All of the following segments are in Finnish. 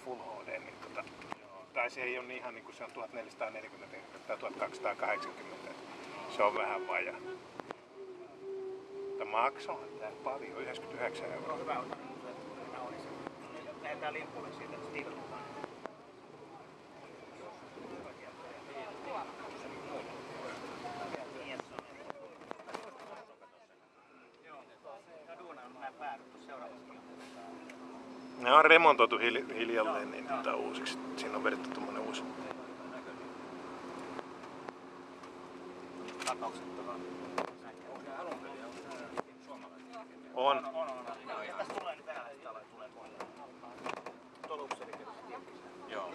Full HD, niin tai se ei ole niin ihan niin kuin se on 1440 tai 1280. Se on vähän vajaa. Mutta maksohan tää paljon, 99 €. On hyvä ottaa naulis. Lähetään limpulle siitä, että Steve mukaan. Ne on remontoitu hiljalleen niin uusiksi. Siinä on vedetty tommonen uusi. On. Ja tästä tulee nyt venäläiset taloja, tulee pohjaan. Tolukseri Joo.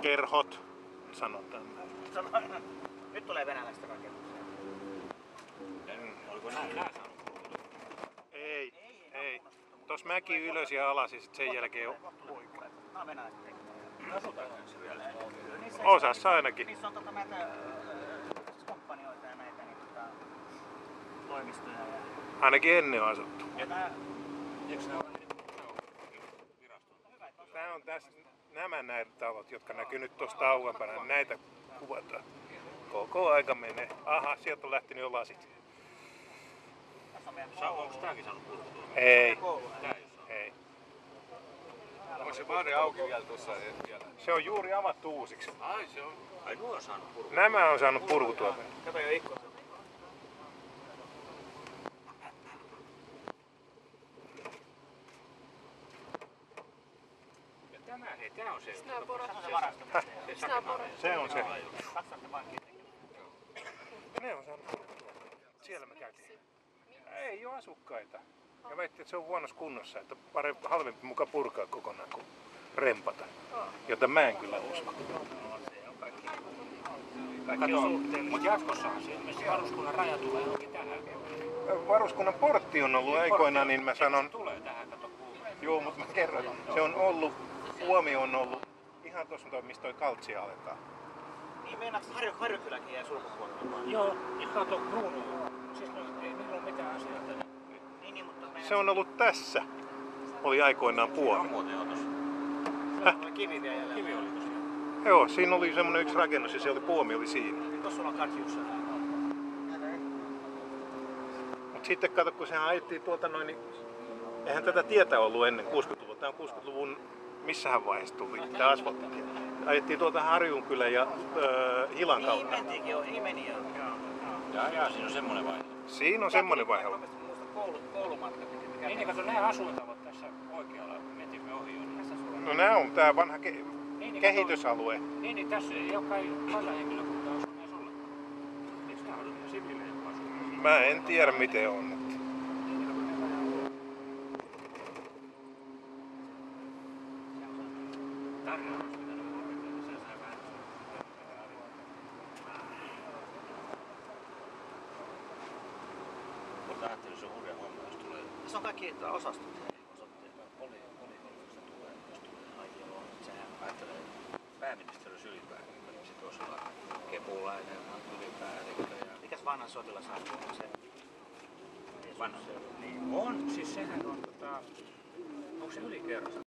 Kerhot, sanotaan. Nyt tulee venäläistä rakennuksia. Oliko nää saanut? Ei. Tos mäki ylös ja alas ja sit sen jälkeen on oikein. Nää on venäläiset tekijät. Asutaanko se vielä? Osassa ainakin. Niissä on näitä komppanioita ja näitä toimistoja. Ainakin ennen on asuttu. Eikö nää ole viraston? Tää on tässä, nämä talot, jotka näkyy nyt tuosta kauempana, näitä kuvataan. Koko aika menee. Aha, sieltä on lähtenyt jo lasit. Onko tääkin saanut purkutua? Ei. Ei. Onko se baari auki vielä tuossa vielä? Se on juuri avattu uusiksi. Ai se on. Ai nuo on saanut purkutua. Nämä on saanut purkutua. Kato jo ikkuna. Tää on se. Se on se. Katsotte pankkiin. Ne on saanut purkutua. Siellä me käytiin. Ei ole asukkaita. Ja väitti, että se on huonossa kunnossa, että halvempi muka purkaa kokonaan kuin rempata. Jota mä en kyllä usko. Mutta jatkossahan se ilmeisesti varuskunnan raja tulee johonkin tähän. Varuskunnan portti on ollut aikoinaan, niin mä sanon... Tulee tähän, kato Joo, mutta mä kerron. Se on ollut, Suomi on ollut ihan tuossa, mistä toi Kaltsia aletaan. Niin meinaatko Harjukyläkin jää sulkupuolella? Joo, ja kato kruunu. Siis ei niillä ole mitään asiaa tänne. Niin, mutta Se on ollut tässä. Oli aikoinaan puomi. oli kivi vielä jäljellä. Kivi oli tosiaan. Joo, siinä oli semmonen yksi rakennus ja se oli puomi oli siinä. Tuossa ollaan Katjussa. Mut sitten kato, kun sehän ajettiin tuolta noin, niin eihän tätä tietä ollut ennen 60-luvulta. Tää on 60-luvun missähän vaiheessa tuli tää asfalttitie. Ajettiin tuolta Harjunkylän ja Hilan kautta. Niin mentiinkin jo, niin meni jo. Jaa, siinä on semmonen vaihe. Siinä on semmonen vaihe ollut. Koulumatka. Niin, kato nää asuintalot tässä oikealla, kun mentimme ohi jo. No nää on tää vanha kehitysalue. Niin, tässä ei ole kai kansanhenkilökuntaa asunut edes ollenkaan. Eikö nää ole siviilejä asunut? Mä en tiedä miten on. Mutta ajattelin, se on hurja homma, jos tulee. Se on kaikki osastot. Poliisista tulee, jos tulee Aijaloon. Sehän ajattelee pääministeri Sylipäinen, sitten tuossa on Kepulainen, ylipäällikkö ja... Mikäs vanha sotilasarvo on se? Vanha. Niin on, siis sehän on onko se ylikerrassa?